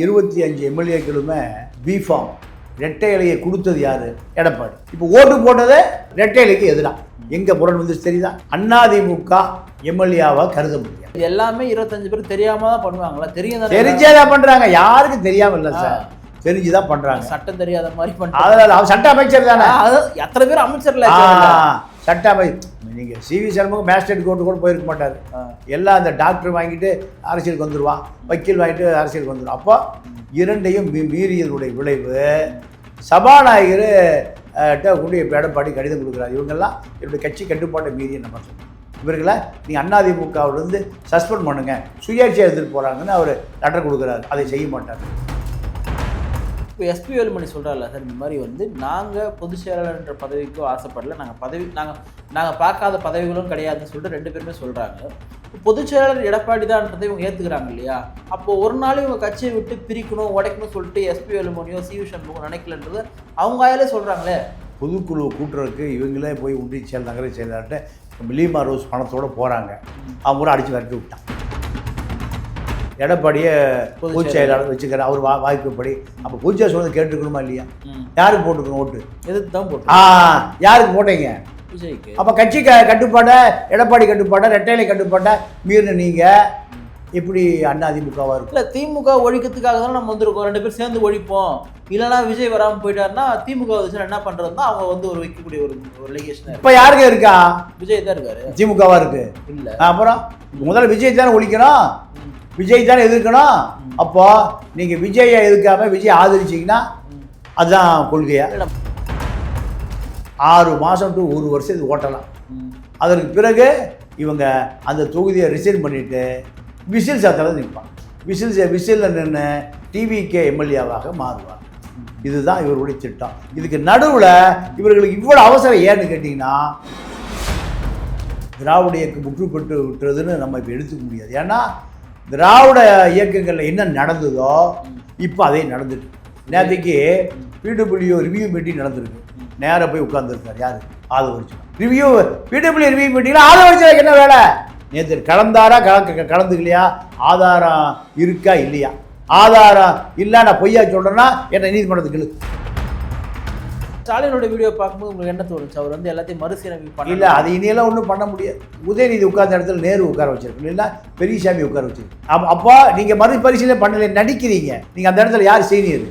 25 எம்எல்ஏக்களுமே B Pharm ரெட்டை இலையை கொடுத்தது யாரு? எடப்பாடி. இப்போ ஓட்டு போட்டதே ரெட்டை இலைக்கு எதிராக. எங்க புறன் வந்து தெரியுதா? அதிமுக எம்எல்ஏவா கருத முடியாது. எல்லாமே 25 பேர் தெரியாம தான் பண்ணுவாங்களா? தெரிஞ்சேதான் பண்றாங்க. யாருக்கும் தெரியாம இல்ல சார், தெரிஞ்சுதான் பண்றாங்க. சட்டம் தெரியாத மாதிரி பண்றாங்க. அவர் சட்ட அமைச்சர் தானே. எத்தனை பேர் அமைச்சர்ல சட்ட அமைச்சர். நீங்கள் சிவி சண்முகம் மேஜிஸ்ட்ரேட் கோர்ட்டு கூட போயிருக்க மாட்டார். எல்லாம் அந்த டாக்டர் வாங்கிட்டு அரசியலுக்கு வந்துடுவான், வக்கீல் வாங்கிட்டு அரசியலுக்கு வந்துடுவான். அப்போ இரண்டையும் மீறியதனுடைய விளைவு சபாநாயகர்கிட்ட கொண்டு இப்போ எடப்பாடி கடிதம் கொடுக்குறாரு. இவங்கெல்லாம் என்னுடைய கட்சி கட்டுப்பாட்டை மீறிய நம்ம சொல்லுவோம். இவர்களை நீங்கள் அதிமுகவிலிருந்து சஸ்பெண்ட் பண்ணுங்க, சுயேட்சையாக எடுத்துகிட்டு போகிறாங்கன்னு அவர் லெட்டர் கொடுக்குறாரு. அதை செய்ய மாட்டார். இப்போ எஸ்பி வேலுமணி சொல்கிறார்ல சார், இந்த மாதிரி வந்து நாங்கள் பொதுச் செயலாளர்ன்ற பதவிக்கும் ஆசைப்படல, நாங்கள் பார்க்காத பதவிகளும் கிடையாதுன்னு சொல்லிட்டு 2 பேருமே சொல்கிறாங்க. பொதுச் செயலாளர் எடப்பாடி தான்ன்றதை இவங்க ஏற்றுக்கிறாங்க இல்லையா? அப்போது ஒரு நாள் இவங்க கட்சியை விட்டு பிரிக்கணும், உடைக்கணும் சொல்லிட்டு எஸ்பி வேலுமணியோ சிவி சண்முகம் நினைக்கலன்றது அவங்க ஆயாலே சொல்கிறாங்களே. பொதுக்குழு கூட்டுறதுக்கு இவங்களே போய் ஒன்றிய செயல் நகர செயலாளர்கிட்ட மில்லிமா ரோஸ் பணத்தோடு போகிறாங்க. அவங்க கூட அடித்து விரட்டி விட்டான். எடப்பாடியை பொதுச் செயலாளர் வச்சுக்கிற அவர் வாய்ப்புப்படி. அப்போ பொதுச்செயலாளர் சொன்னது கேட்டுக்கணுமா இல்லையா? யாருக்கு போட்டுக்கணும் ஓட்டு? எதுக்கு தான் போட்டு? யாருக்கு போட்டீங்க? விஜய்க்கு. அப்போ கட்சி கட்டுப்பாட்டை, எடப்பாடி கட்டுப்பாட்டை, ரெட்டையிலை கட்டுப்பாட்டை மீறின நீங்கள் எப்படி அதிமுகவாக இருக்கும்? இல்லை, திமுக ஒழிக்கிறதுக்காக தான் நம்ம வந்திருக்கோம். 2 பேர் சேர்ந்து ஒழிப்போம். இல்லைனா விஜய் வராமல் போயிட்டாருன்னா திமுக வச்சு என்ன பண்ணுறதுன்னா அவங்க வந்து ஒரு வைக்கக்கூடிய ஒரு லிகேஷன். இப்போ யாருக்கு இருக்கா? விஜய் தான் இருக்காரு. திமுகவா இருக்கு. இல்லை, அப்புறம் முதல்ல விஜய் தானே ஒழிக்கணும், விஜய் தானே எதிர்க்கணும். அப்போ நீங்கள் விஜயை எதிர்க்காம விஜய் ஆதரிச்சிங்கன்னா அதுதான் கொள்கையா? 6 மாதம் டு 1 வருஷம் இது ஓட்டலாம். அதற்கு பிறகு இவங்க அந்த தொகுதியை ரிசைன் பண்ணிவிட்டு விசில் சாத்தில் நிற்பாங்க. விசிலில் நின்று டிவிகே எம்எல்ஏவாக மாறுவாங்க. இதுதான் இவருடைய திட்டம். இதுக்கு நடுவில் இவர்களுக்கு இவ்வளோ அவசரம் ஏன்னு கேட்டிங்கன்னா, திராவிட இயக்கம் முற்றுப்பட்டு விட்டுறதுன்னு நம்ம இப்போ எடுத்துக்க முடியாது. ஏன்னா திராவிட இயக்கங்களில் என்ன நடந்ததோ இப்போ அதே நடந்துட்டு. நேற்றுக்கு பிடபிள்யூ ரிவ்யூ மீட்டிங் நடந்திருக்கு. நேராக போய் உட்கார்ந்துருக்கார் யார்? ஆதவர்ஜுனா. பிடபிள்யூ ரிவ்யூ மீட்டிங்கில் ஆதவர்ஜுனாக்கு என்ன வேலை? நேற்று கலந்தாரா கலந்துக்கலையா? ஆதாரம் இருக்கா இல்லையா? ஆதாரம் இல்லை, நான் பொய்யா சொல்கிறேன்னா என்னை நீதிமன்றத்துக்கு இழு. ஸ்டாலினோட வீடியோ பார்க்கும்போது உங்களுக்கு என்ன தோணுச்சு? அவர் வந்து எல்லாத்தையும் மறுசீரமைப்பு பண்ண இல்லை, அது இனியெல்லாம் ஒன்றும் பண்ண முடியாது. உதயநிதி உட்கார்ந்த இடத்துல நேரு உட்கார வச்சிருக்கணும், இல்லை பெரியசாமி உட்கார வச்சிருக்கணும். அப்போ நீங்கள் மறுபரிசீலனை பண்ணல, நடிக்கிறீங்க. நீங்கள் அந்த இடத்துல யார் சீனியர்?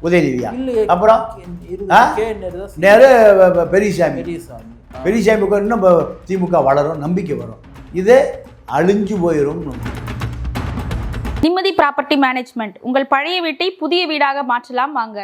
உதயநிதியா? அப்புறம் நேரு, பெரியசாமி உட்கார். இன்னும் திமுக வளரும், நம்பிக்கை வரும். இது அழிஞ்சு போயிடும். நிம்மதி ப்ராப்பர்ட்டி மேனேஜ்மெண்ட். உங்கள் பழைய வீட்டை புதிய வீடாக மாற்றலாம் வாங்க.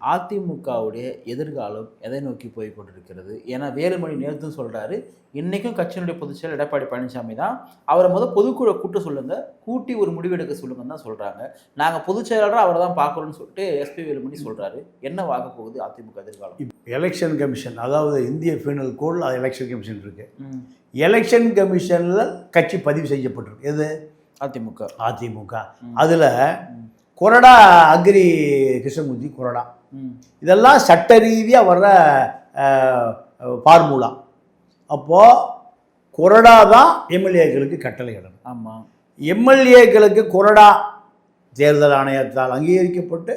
அதிமுகவுடைய எதிர்காலம் எதை நோக்கி போய் கொண்டிருக்கிறது? ஏன்னா வேலுமணி நேரத்தும் சொல்கிறாரு, இன்றைக்கும் கட்சியினுடைய பொதுச்செயலர் எடப்பாடி பழனிசாமி தான் அவரை பொதுக்குழு கூட்ட சொல்லுங்கள், கூட்டி ஒரு முடிவெடுக்க சொல்லுங்கன்னு தான் சொல்கிறாங்க. நாங்கள் பொதுச்செயலாளராக அவரை தான் பார்க்குறோன்னு சொல்லிட்டு எஸ்பி வேலுமணி சொல்கிறாரு. என்ன ஆக போகுது அதிமுக எதிர்காலம்? எலெக்ஷன் கமிஷன், அதாவது இந்திய பீனல் கோட், அது எலெக்ஷன் கமிஷன் இருக்குது. எலெக்ஷன் கமிஷனில் கட்சி பதிவு செய்யப்பட்டிருக்கு. எது? அதிமுக. அதில் கொறடா அக்ரி கிருஷ்ணமூர்த்தி கொறடா, இதெல்லாம் சட்ட ரீதியாக வர்ற ஃபார்முலா. அப்போது கொறடா தான் எம்எல்ஏக்களுக்கு கட்டளை இடணும். ஆமாம், எம்எல்ஏக்களுக்கு கொறடா தேர்தல் ஆணையத்தால் அங்கீகரிக்கப்பட்டு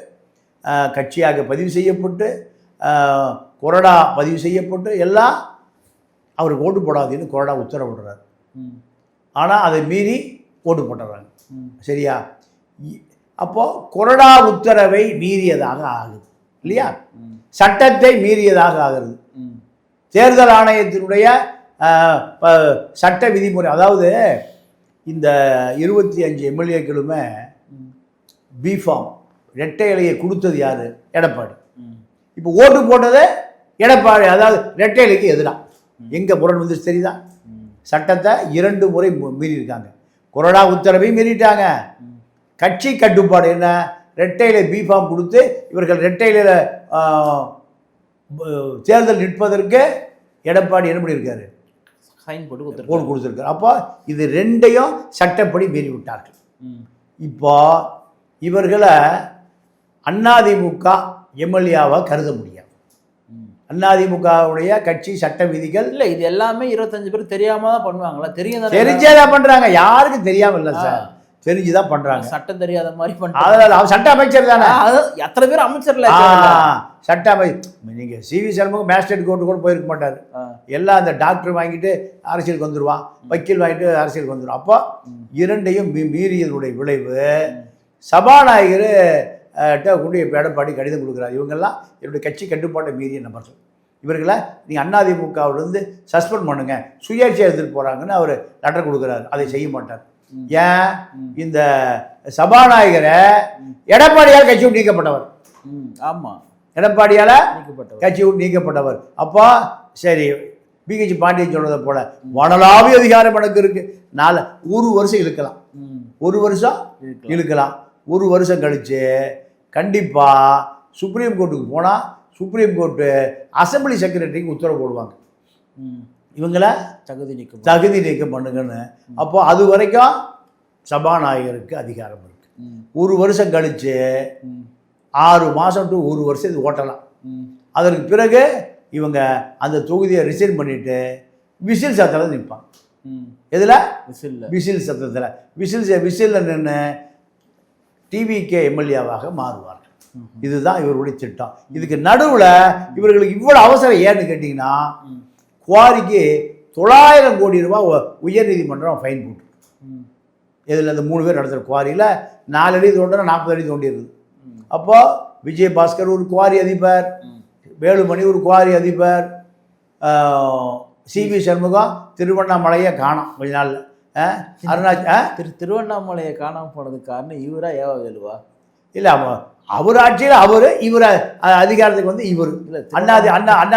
கட்சியாக பதிவு செய்யப்பட்டு கொறடா பதிவு செய்யப்பட்டு எல்லாம் அவருக்கு ஓட்டு போடாதுன்னு கொறடா உத்தரவிடுறாரு. ஆனால் அதை மீறி ஓட்டு போட்டுறாங்க. சரியா? அப்போது கொறடா உத்தரவை மீறியதாக ஆகுது இல்லையா? சட்டத்தை மீறியதாக ஆகிறது. தேர்தல் ஆணையத்தினுடைய சட்ட விதிமுறை, அதாவது இந்த 25 எம்எல்ஏக்களுமே பிஃபார்ம் ரெட்டை இலையை கொடுத்தது யார்? எடப்பாடி. இப்போ ஓட்டு போட்டதே எடப்பாடி, அதாவது ரெட்டை இலைக்கு எதிராக. எங்கே புறன் வந்து தெரியுதா? சட்டத்தை 2 முறை மீறியிருக்காங்க. கொறடா உத்தரவையும் மீறிட்டாங்க. கட்சி கட்டுப்பாடு என்ன? ரெட்டையில பிஃபார்ம் கொடுத்து இவர்கள் ரெட்டையில தேர்தல் நிற்பதற்கு எடப்பாடி என்ன பண்ணியிருக்காரு? சைன் போட்டு கொடுத்துருக்காரு. அப்போ இது 2ஐயும் சட்டப்படி மீறி விட்டார்கள். இப்போ இவர்களை அதிமுக எம்எல்ஏவாக கருத முடியாது. அதிமுகவுடைய கட்சி சட்ட விதிகள் இல்லை, இது எல்லாமே 25 பேர் தெரியாம தான் பண்ணுவாங்களா? தெரிஞ்சேதான் பண்ணுறாங்க. யாருக்கும் தெரியாமல் இல்லை சார், தெரிஞ்சு தான் பண்ணுறாங்க. சட்டம் தெரியாத மாதிரி பண்ணுறாங்க. அதில் அவர் சட்ட அமைச்சர் தானே, எத்தனை பேர் அமைச்சர்ல சட்ட நீங்கள் சிவி சண்முகம் மேஜிஸ்ட்ரேட் கோர்ட்டு கூட போயிருக்க மாட்டார். எல்லாம் அந்த டாக்டர் வாங்கிட்டு அரசியலுக்கு வந்துடுவான், வக்கீல் வாங்கிட்டு அரசியலுக்கு வந்துடுவான். அப்போ இரண்டையும் மீறியதுடைய விளைவு சபாநாயகர் கொண்டு இப்போ எடப்பாடி கடிதம் கொடுக்குறாரு. இவங்கெல்லாம் என்னுடைய கட்சி கட்டுப்பாட்டை மீறிய நபர்கள், இவர்களை நீங்கள் அதிமுகவிலிருந்து சஸ்பெண்ட் பண்ணுங்க, சுயேட்சை எடுத்துகிட்டு போகிறாங்கன்னு அவர் லெட்டர் கொடுக்குறாரு. அதை செய்ய மாட்டார். ஏன்? இந்த சபாநாயகரை எடப்பாடியால் கட்சி விட்டு நீக்கப்பட்டவர். ஆமாம், எடப்பாடியால் கட்சி விட்டு நீக்கப்பட்டவர். அப்போ சரி, பிஹெச் பாண்டியன் சொன்னதை போல வனலாவி அதிகாரம் எனக்கு இருக்கு. ஒரு வருஷம் இழுக்கலாம், ஒரு வருஷம் இழுக்கலாம். ஒரு வருஷம் கழிச்சு கண்டிப்பாக சுப்ரீம் கோர்ட்டுக்கு போனால் சுப்ரீம் கோர்ட்டு அசம்பிளி செக்ரட்டரிக்கு உத்தரவு போடுவாங்க, இவங்களை தகுதி நீக்கம் பண்ணுங்கன்னு. அப்போ அது வரைக்கும் சபாநாயகருக்கு அதிகாரம் இருக்கு. ஒரு வருஷம் கழிச்சு 6 மாதம் டு 1 வருஷம் இது ஓட்டலாம். அதற்கு பிறகு இவங்க அந்த தொகுதியை ரிசைன் பண்ணிட்டு விசில் சத்தத்தில் நிற்பாங்க. எதில்? விசில் சத்தத்தில். விசிலில் நின்று டிவிகே எம்எல்ஏவாக மாறுவார்கள். இதுதான் இவருடைய திட்டம். இதுக்கு நடுவில் இவர்களுக்கு இவ்வளோ அவசரம் ஏன்னு கேட்டிங்கன்னா, குவாரிக்கு 900 கோடி ரூபாய் உயர்நீதிமன்றம் ஃபைன் போட்டு, இதில் அந்த 3 பேர் நடத்துகிற குவாரியில் 4 அடி தோண்டினா 40 அடி தோண்டிடுது. அப்போது விஜயபாஸ்கர் ஒரு குவாரி அதிபர், வேலுமணி ஒரு குவாரி அதிபர், சிவி சண்முகம் திருவண்ணாமலையை காணோம் கொஞ்ச நாளில். திருவண்ணாமலையை காணாமல் போனதுக்கு காரணம் இவரா ஏவா வேலுவா? இல்லை, அவர் ஆட்சியில் இவர் அதிகாரத்துக்கு வந்து இவர்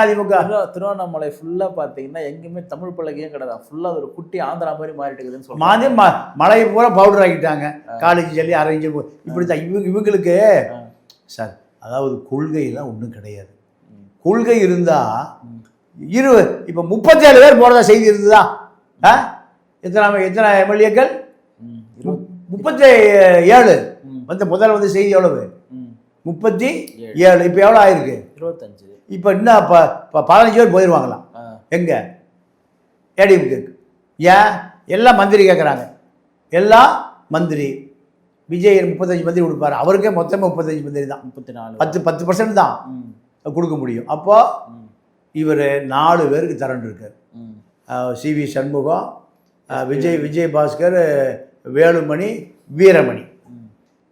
அதிமுக. திருவண்ணாமலை ஃபுல்லாக பார்த்தீங்கன்னா எங்கேயுமே தமிழ் பழகையே கிடையாது, ஃபுல்லாக ஒரு குட்டி ஆந்திரா மாதிரி மாறிட்டுக்குதுன்னு சொல்லுவாங்க. மலையை பூரா பவுடர் ஆக்கிட்டாங்க, காலேஜ் சொல்லி அரேஞ்சு. இப்படி தான் இவங்களுக்கு சார், அதாவது கொள்கையெல்லாம் ஒன்றும் கிடையாது. கொள்கை இருந்தால் இப்போ 37 பேர் போகிறதா செய்தி இருந்ததா? எத்தனை எம்எல்ஏக்கள்? 37 வந்து முதல்ல வந்து செய்தி எவ்வளவு? 37. இப்போ எவ்வளோ ஆயிருக்கு? 25. இப்போ இன்னும் இப்போ 15 பேர் போயிடுவாங்களாம். எங்கே? ஏடிஎம்கே. ஏன்? எல்லாம் மந்திரி கேட்குறாங்க, எல்லாம் மந்திரி. விஜய் 35 மந்திரி கொடுப்பாரு, அவருக்கே மொத்தமே 35 மந்திரி தான். 10% தான் கொடுக்க முடியும். அப்போ இவர் 4 பேருக்கு திரண்டிருக்கார். சிவி சண்முகம், விஜயபாஸ்கர், வேலுமணி, வீரமணி.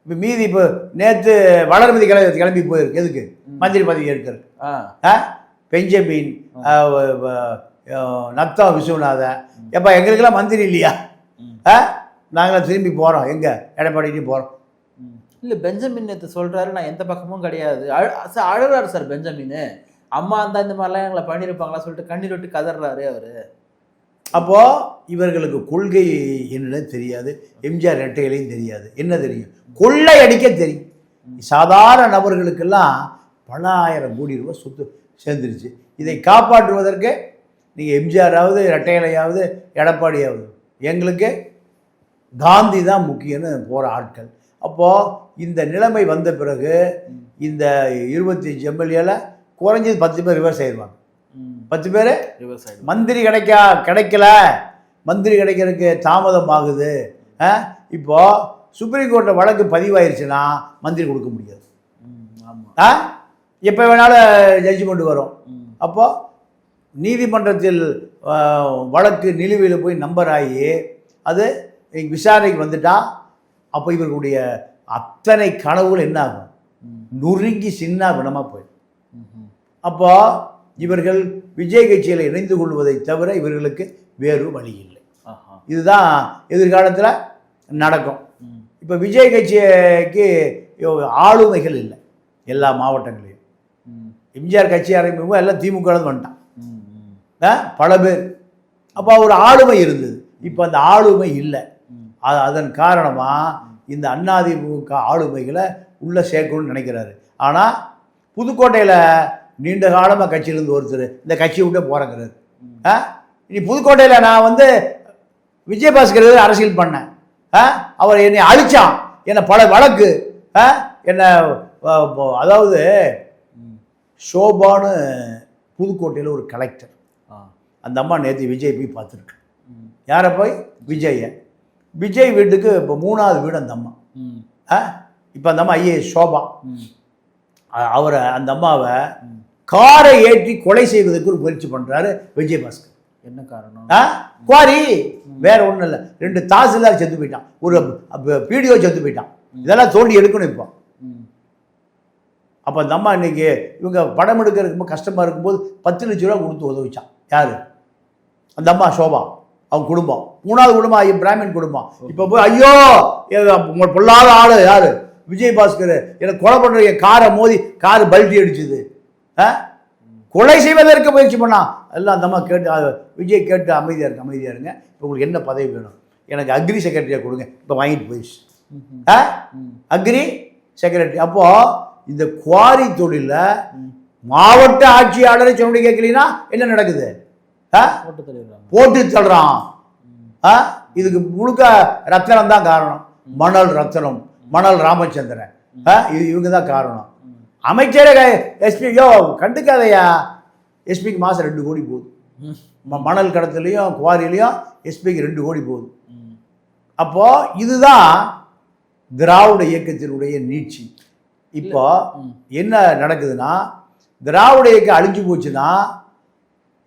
இப்போ மீதி இப்போ நேற்று வளர்மதி கிளம்பி போயிருக்கு. எதுக்கு? மந்திரி பதவி ஏற்கிறது. பெஞ்சமின், நத்தா விஸ்வநாதன். எப்போ எங்களுக்கெல்லாம் மந்திரி இல்லையா? நாங்களாம் திரும்பி போகிறோம், எங்கே? எடப்பாடிக்கு போகிறோம். இல்லை, பெஞ்சமின் நேற்று சொல்கிறாரு நான் எந்த பக்கமும் கிடையாது, அழுறாரு சார் பெஞ்சமின். அம்மா அந்த இந்த மாதிரிலாம் எங்களை பண்ணியிருப்பாங்களா சொல்லிட்டு கண்ணீர் விட்டு கதறாரு அவர். அப்போது இவர்களுக்கு கொள்கை என்னன்னு தெரியாது, எம்ஜிஆர் ரெட்டைகளையும் தெரியாது. என்ன தெரியும்? கொள்ளை அடிக்க தெரியும். சாதாரண நபர்களுக்கெல்லாம் பல ஆயிரம் கோடி ரூபாய் சொத்து சேர்ந்துருச்சு. இதை காப்பாற்றுவதற்கு நீங்கள் எம்ஜிஆராவது ரெட்டைகளையாவது எடப்பாடியாவது, எங்களுக்கு காந்தி தான் முக்கியம்னு போகிற ஆட்கள். அப்போது இந்த நிலைமை வந்த பிறகு இந்த 25 எம்எல்ஏல குறைஞ்சது 10 பேர் ரிவர்ஸ் ஆயிடுவாங்க. 10 பேர் மந்திரி கிடைக்கல, மந்திரி கிடைக்கிறதுக்கு தாமதம் ஆகுது. இப்போது சுப்ரீம் கோர்ட்டில் வழக்கு பதிவாயிருச்சுன்னா மந்திரி கொடுக்க முடியாது. எப்போ வேணாலும் ஜட்ஜ்மெண்ட் வரும். அப்போது நீதிமன்றத்தில் வழக்கு நிலுவையில் போய் நம்பர் ஆகி அது விசாரணைக்கு வந்துட்டால் அப்போ இவர்களுடைய அத்தனை கனவுகள் என்ன ஆகும்? நொறுங்கி சின்ன குணமாக போயிடும். அப்போ இவர்கள் விஜய் கட்சியில் இணைந்து கொள்வதை தவிர இவர்களுக்கு வேறு வழி இல்லை. இதுதான் எதிர்காலத்தில் நடக்கும். இப்போ விஜய் கட்சிக்கு ஆளுமைகள் இல்லை எல்லா மாவட்டங்களையும். எம்ஜிஆர் கட்சி ஆரம்பிக்கும் எல்லாம் திமுக வந்துட்டான் பல பேர். அப்போ ஒரு ஆளுமை இருந்தது, இப்போ அந்த ஆளுமை இல்லை. அதன் காரணமாக இந்த அதிமுக ஆளுமைகளை உள்ளே சேர்க்கணும்னு நினைக்கிறாரு. ஆனால் புதுக்கோட்டையில் நீண்ட காலமாக கட்சியிலேருந்து ஒருத்தர் இந்த கட்சியை விட்டு போகிறங்கிறாரு. இனி புதுக்கோட்டையில் நான் வந்து விஜயபாஸ்கர் அரசியல் பண்ணேன், அவர் என்னை அழிச்சான், என்னை பல வழக்கு என்னை, அதாவது ஷோபான்னு புதுக்கோட்டையில் ஒரு கலெக்டர், அந்த அம்மா நேற்று விஜய் போய் பார்த்துருக்கு. யாரை போய்? விஜயை. விஜய் வீட்டுக்கு இப்போ 3வது வீடு அந்த அம்மா. இப்போ அந்த அம்மா ஐஏஎஸ் ஷோபா, அவரை அந்த அம்மாவை காரை ஏற்றி கொலை செய்வதற்கு ஒரு முயற்சி பண்ணுறாரு விஜயபாஸ்கர். என்ன காரணம்? குவாரி வேற ஒன்றும் இல்லை, 2 தாசில்தார் செத்து போயிட்டான், ஒரு பிடிஓ செத்து போயிட்டான். இதெல்லாம் தோண்டி எடுக்கணும் இப்போ. அப்போ அந்த அம்மா இன்னைக்கு இவங்க படம் எடுக்கிறதுக்கு ரொம்ப கஷ்டமாக இருக்கும்போது 10 லட்ச ரூபா கொடுத்து உதவிச்சான். யார்? அந்த அம்மா ஷோபா, அவங்க குடும்பம். 3வது குடும்பம் பிராமின் குடும்பம். இப்போ போய் ஐயோ உங்கள் பொல்லாத ஆள் யார்? விஜயபாஸ்கர் எனக்கு கொலை பண்ணுற காரை மோதி காரு பல்ட்டி அடிச்சுது, கொலை செய்வதற்கு முயற்சி பண்ணான். எல்லாம் அந்த அம்மா கேட்டு விஜய் கேட்டு அமைதியாக இருங்க, இப்போ உங்களுக்கு என்ன பதவி வேணும்? எனக்கு அக்ரி செக்ரட்டரியாக கொடுங்க. இப்போ வாங்கிட்டு போயிடுச்சு அக்ரி செக்ரட்டரி. அப்போது இந்த குவாரி தொழிலில் மாவட்ட ஆட்சியாளரை சொன்னபடி கேட்கலீங்கன்னா என்ன நடக்குது? போட்டு தள்ளுறான். இதுக்கு முழுக்க ரத்தனம் தான் காரணம். மணல் ரத்தனம், மணல் ராமச்சந்திரன், இவங்க தான் காரணம். அமைச்சரே எஸ்பியோ கண்டுக்காதையா, எஸ்பிக்கு மாதம் 2 கோடி போகுது. மணல் கடத்துலையும் குவாரிலையும் எஸ்பிக்கு 2 கோடி போகுது. அப்போது இதுதான் திராவிட இயக்கத்தினுடைய நீட்சி. இப்போ என்ன நடக்குதுன்னா, திராவிட இயக்கம் அழிஞ்சு போச்சுன்னா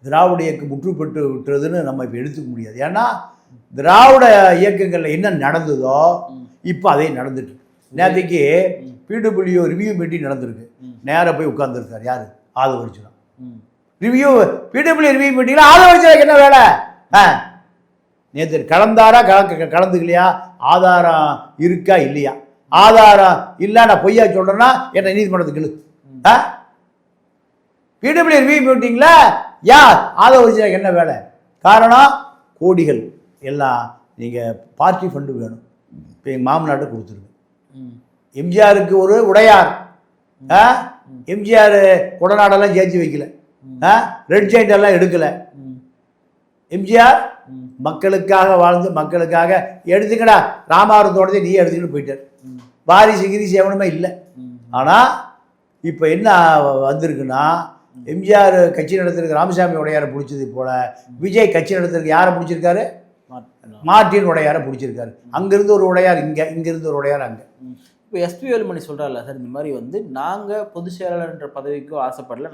திராவிட இயக்கம் முற்றுப்பட்டு விட்டுறதுன்னு நம்ம இப்போ எடுத்துக்க முடியாது. ஏன்னா திராவிட இயக்கங்களில் என்ன நடந்ததோ இப்போ அதே நடந்துட்டு. நேற்றுக்கு பிடபிள்யூ ரிவ்யூ மீட்டிங் நடந்திருக்கு. நேராக போய் உட்கார்ந்துருக்கார் யார்? ஆதவர்ஜுனா. ரிவ்யூ பிடபிள்யூ ரிவ்யூ மீட்டிங்கில் ஆதவர்ஜுனாக்கு என்ன வேலை? நேற்று கலந்தாரா கலந்துக்கலையா? ஆதாரம் இருக்கா இல்லையா? ஆதாரம் இல்லை நான் பொய்யா சொல்கிறேன்னா என்ன நீதிமன்றத்துக்கு இழு. பிடபிள்யூ ரிவ்யூ மீட்டிங்கில் யார்? ஆதவர்ஜுனாக்கு என்ன வேலை? காரணம் கோடிகள் எல்லாம் நீங்கள் பார்ட்டி ஃபண்டு வேணும், இப்போ எங்கள் மாமனாட்டை கொடுத்துருங்க. எம்ஜிஆருக்கு ஒரு உடையார், எம்ஜிஆர் உடனாடெல்லாம் சேர்த்து வைக்கல, ரெட் ஜெயிண்ட் எல்லாம் எடுக்கலை. எம்ஜிஆர் மக்களுக்காக வாழ்ந்து மக்களுக்காக எடுத்துக்கடா ராமாவரத்தோடதே நீ எடுத்துக்கிட்டு போயிட்டார். வாரிசு கிரிசு எவனுமே இல்லை. ஆனால் இப்போ என்ன வந்திருக்குன்னா, எம்ஜிஆர் கட்சி நடத்துறதுக்கு ராமசாமி உடையாரை பிடிச்சது போல விஜய் கட்சி நடத்துறதுக்கு யாரை பிடிச்சிருக்காரு? மார்ட்டின் உடையாரை பிடிச்சிருக்காரு. அங்கிருந்து ஒரு உடையார் இங்கே, இங்கிருந்து ஒரு உடையார் அங்கே. இப்போ எஸ்பி வேலுமணி சொல்கிறார்ல சார், இந்த மாதிரி வந்து நாங்கள் பொதுச் செயலாளர்ன்ற பதவிக்கும் ஆசைப்படல,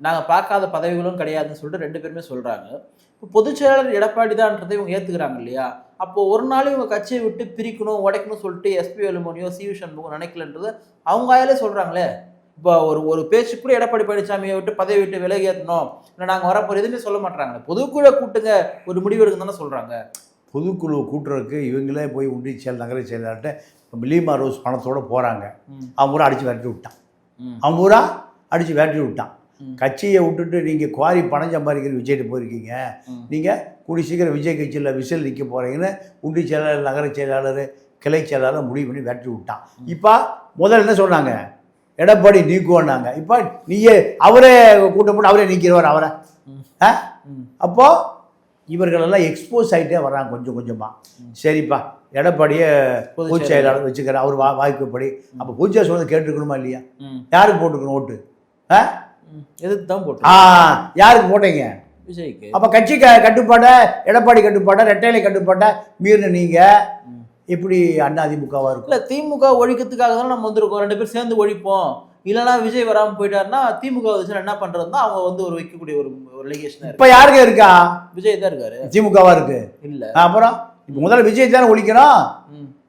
நாங்கள் பார்க்காத பதவிகளும் கிடையாதுன்னு சொல்லிட்டு 2 பேருமே சொல்கிறாங்க. இப்போ பொதுச் செயலாளர் எடப்பாடி தான்றதை இவங்க ஏற்றுக்கிறாங்க இல்லையா? அப்போது ஒரு நாள் இவங்க கட்சியை விட்டு பிரிக்கணும் உடைக்கணும்னு சொல்லிட்டு எஸ்பி வேலுமணியோ சி வி சண்முகம் நினைக்கலன்றது அவங்க ஆயாலே சொல்கிறாங்களே. இப்போ ஒரு பேச்சு கூட எடப்பாடி பழனிசாமியை விட்டு பதவி விட்டு விலகி ஏற்றணும், இல்லை நாங்கள் வரப்போகிற எதுவுமே சொல்ல மாட்டாங்க. பொதுக்குழு கூட்டுங்க ஒரு முடிவு எடுக்க தானே சொல்கிறாங்க. பொதுக்குழு கூட்டுறதுக்கு இவங்களே போய் ஒன்றிய நகர செயலாளர்கிட்ட லீமா ரோஸ் பணத்தோடு போகிறாங்க. அவங்க ஊரா அடித்து விரட்டி விட்டான். கட்சியை விட்டுட்டு நீங்கள் குவாரி பணம் சம்பாதிக்கிற விஜய்கிட்ட போயிருக்கீங்க, நீங்கள் கூடி சீக்கிரம் விஜய் கட்சியில் விசில் நிற்க போகிறீங்கன்னு ஒன்றிய செயலாளர் நகர செயலாளர் கிளை செயலாளர் முடிவு பண்ணி விரட்டி விட்டான். இப்போ முதல்ல என்ன சொன்னாங்க? எடப்பாடி நீக்குவோன்னாங்க. இப்போ நீயே அவரே கூட்டம் போட்டு அவரே நீக்கிறவர் அவரை. அப்போது இவர்களெல்லாம் எக்ஸ்போஸ் ஆகிட்டே வர்றாங்க கொஞ்சம் கொஞ்சமாக. சரிப்பா எடப்பாடியே பொதுச் செயலாளர் வச்சுக்கிறேன், அவர் வாய்ப்புப்படி. அப்போ பொதுச் செயலாளர் சொன்னது கேட்டுருக்கணுமா இல்லையா? யாருக்கு போட்டுக்கணும் ஓட்டு? எதுக்கு தான் போட்டு யாருக்கு போட்டீங்க? விஜய்க்கு. அப்போ கட்சி கட்டுப்பாட்டை, எடப்பாடி கட்டுப்பாட்டை, ரெட்டைலை கட்டுப்பாட்டை மீறின நீங்கள் எப்படி அதிமுகவாக இருக்கும்? இல்லை, திமுக ஒழிக்கிறதுக்காக தான் நம்ம வந்திருக்கோம், 2 பேர் சேர்ந்து ஒழிப்போம். இல்லைனா விஜய் வராமல் போயிட்டாருன்னா திமுக வச்சு என்ன பண்ணுறதுன்னா அவங்க வந்து ஒரு வைக்கக்கூடிய ஒரு ரிலேஷன். இப்போ யாருக்கு இருக்கா? விஜய் தான் இருக்காரு. திமுகவா இருக்கு இல்லை. அப்புறம் இப்போ முதல்ல விஜய் தானே ஒழிக்கணும்,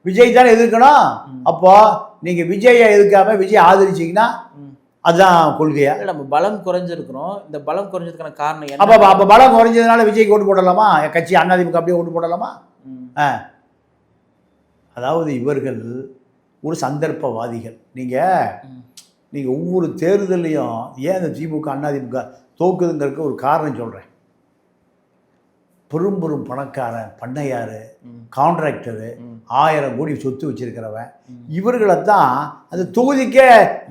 விஜய் தானே எதிர்க்கணும். அப்போ நீங்கள் விஜயை எதிர்க்காம விஜய் ஆதரிச்சிங்கன்னா அதுதான் கொள்கையா? நம்ம பலம் குறைஞ்சிருக்கிறோம். இந்த பலம் குறைஞ்சதுக்கான காரணம் என்ன? அப்போ பலம் குறைஞ்சதுனால விஜய்க்கு ஓட்டு போடலாமா? கட்சி அதிமுக அப்படியே ஓட்டு போடலாமா? அதாவது இவர்கள் ஒரு சந்தர்ப்பவாதிகள். நீங்கள் ஒவ்வொரு தேர்தலையும் ஏன் இந்த திமுக அதிமுக தோக்குதுங்கிறதுக்கு ஒரு காரணம் சொல்கிறேன். பெரும் பணக்காரன், பண்ணையார், கான்ட்ராக்டரு, 1000 கோடி சொத்து வச்சிருக்கிறவன், இவர்களை தான் அந்த தொகுதிக்கே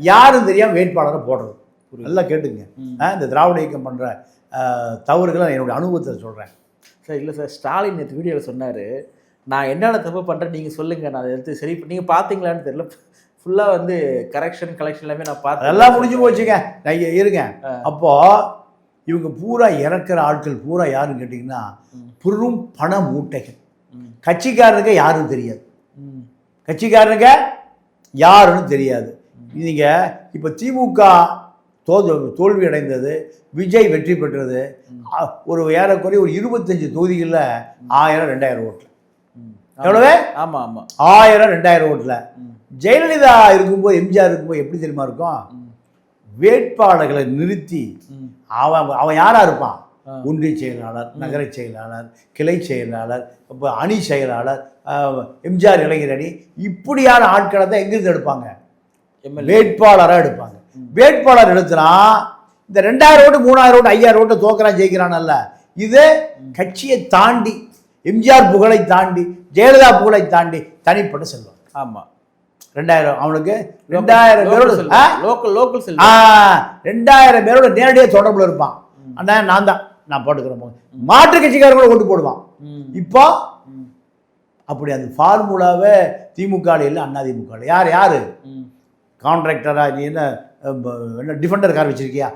யாரும் தெரியாமல் வேட்பாளரை போடுறது. நல்லா கேட்டுங்க. இந்த திராவிட இயக்கம் பண்ணுற தவறுகளை என்னுடைய அனுபவத்தை சொல்கிறேன் சார். இல்லை சார், ஸ்டாலின் நேற்று வீடியோவில் சொன்னார், நான் என்னென்ன தப்பு பண்ணுறேன் நீங்கள் சொல்லுங்கள், நான் அதை எடுத்து சரி நீங்கள் பார்த்தீங்களான்னு தெரியல. ஃபுல்லாக வந்து கலெக்ஷன் எல்லாமே நான் பார்த்தேன். எல்லாம் முடிஞ்சு போச்சுங்க. நான் இருங்க. அப்போது இவங்க பூரா இறக்குற ஆட்கள் பூரா யாருன்னு கேட்டிங்கன்னா பெரும் பண மூட்டைகள். கட்சிக்காரனுக்கு யாரும் தெரியாது. ம். கட்சிக்காரனுக்கு யாருன்னு தெரியாது. நீங்கள் இப்போ திமுக தோல்வி அடைந்தது, விஜய் வெற்றி பெற்றது, ஒரு ஏறக்குறைய ஒரு 25 தொகுதிகளில் 1000-2000 ஓட்டில். எவ்வளவு? ஆமாம் ஆமாம் 1000-2000 ஓட்டில். ஜெயலலிதா இருக்கும்போது, எம்ஜிஆர் இருக்கும்போது எப்படி தெரியுமா இருக்கும்? வேட்பாளர்களை நிறுத்தி அவன் யாரா இருப்பான்? ஒன்றிய செயலாளர், நகர செயலாளர், கிளை செயலாளர், இப்போ அணி செயலாளர், எம்ஜிஆர் இளைஞர் அணி, இப்படியான ஆட்களை தான் எங்கிருந்து எடுப்பாங்க? வேட்பாளராக எடுப்பாங்க. வேட்பாளர் எடுத்துனா இந்த 2000 ஓட்டு 3000 ஓட்டு 5000 ஓட்டு தோக்குறான் ஜெயிக்கிறானல்ல, இது கட்சியை தாண்டி, எம்ஜிஆர் புகழை தாண்டி, ஜெயலலிதா புகழை தாண்டி தனிப்பட்ட செல்வம். ஆமாம் 2000 அவனுக்கு 2000 பேரோட லோக்கல் 2000 பேரோட நேரடியாக தொடர்பில் இருப்பான். அண்ணா நான் போட்டுக்கிறேன், மாற்று கட்சிக்காரங்க கூட ஓட்டு போடுவான். இப்போ அப்படி அந்த ஃபார்முலாவே திமுக இல்லை, அண்ணா திமுக யாரு கான்ட்ராக்டரா? நீ என்ன டிஃபெண்டர் கார் வச்சிருக்கியா?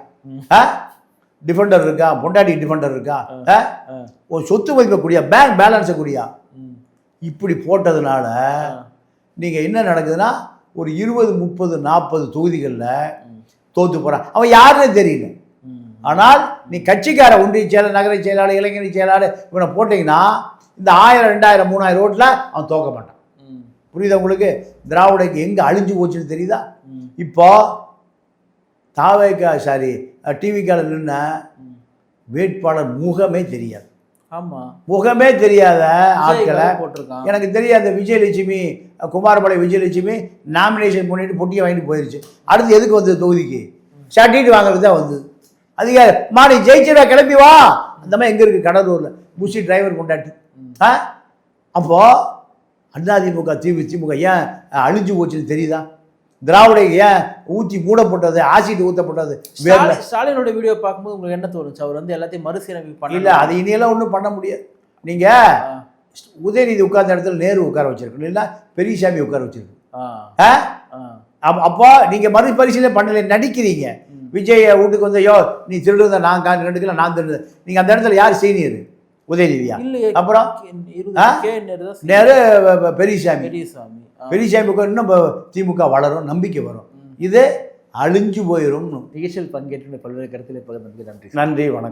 டிஃபெண்டர் இருக்கா? பொண்டாட்டி டிஃபெண்டர் இருக்கா? ஒரு சொத்து மதிப்பை கூடியா? பேங்க் பேலன்ஸை கூடியா? இப்படி போட்டதுனால நீங்கள் என்ன நடக்குதுன்னா, ஒரு 20, 30, 40 தொகுதிகளில் தோற்று போகிறான். அவன் யாருன்னு தெரியல. ஆனால் நீ கட்சிக்கார ஒன்றிய செயலாளர், நகர செயலாளர், இளைஞரணி செயலாளர் இவனை போட்டிங்கன்னா இந்த 1000, 2000, 3000 ஓட்டில் அவன் தோக்க மாட்டான். புரியுதா உங்களுக்கு? திராவிடக்கு எங்கே அழிஞ்சு போச்சுன்னு தெரியுதா? இப்போ டிவிக்கால நின்ன வேட்பாளர் முகமே தெரியாது. ஆமாம், முகமே தெரியாத ஆட்களை போட்டிருக்கான். எனக்கு தெரியாத விஜயலட்சுமி, குமாரபாளைய விஜயலட்சுமி நாமினேஷன் பண்ணிட்டு பொட்டியை வாங்கிட்டு போயிடுச்சு. அடுத்து எதுக்கு வந்தது? தொகுதிக்கு சர்டிஃபிகேட் வாங்குறது தான் வந்து. அதிகாரி மாடி ஜெயிச்சிடா கிளம்பி வா. அந்த மாதிரி எங்கே இருக்குது? கடலூரில் புஷி டிரைவர் கொண்டாட்டி. அப்போது அதிமுக திமுக ஏன் அழிஞ்சு போச்சுன்னு தெரியுதா? திராவிட ஏன் ஊற்றி மூடப்பட்டது, ஆசிட் ஊற்றப்பட்டது? ஸ்டாலினோட வீடியோ பார்க்கும்போது உங்களுக்கு என்ன தோணுச்சு? அவர் வந்து எல்லாத்தையும் மறுசீரமைப்பு பண்ண இல்லை, அது இனியெல்லாம் ஒன்றும் பண்ண முடியாது. நீங்கள் உதயநிதி உட்கார்ந்த இடத்துல நேரு உட்கார வச்சிருக்கணும், இல்லைன்னா பெரியசாமி உட்கார வச்சிருக்கணும். அப்போ நீங்கள் மறுபரிசீலனை பண்ணல, நடிக்கிறீங்க. விஜய் வீட்டுக்கு வந்து, யோ நீ திருடுறத நான் 2 கிலோ நான் திருடுது. நீங்கள் அந்த இடத்துல யார் சீனியர்? உதயநிதியா? அப்புறம் நேரு, பெரியசாமி. பெரியசாமிக்கு இன்னும் திமுக வளரும், நம்பிக்கை வரும். இது அழிஞ்சு போயிடும். நிகழ்ச்சியில் பங்கேற்று பல்வேறு கருத்தில் பகிர்ந்ததுக்கு நன்றி. நன்றி, வணக்கம்.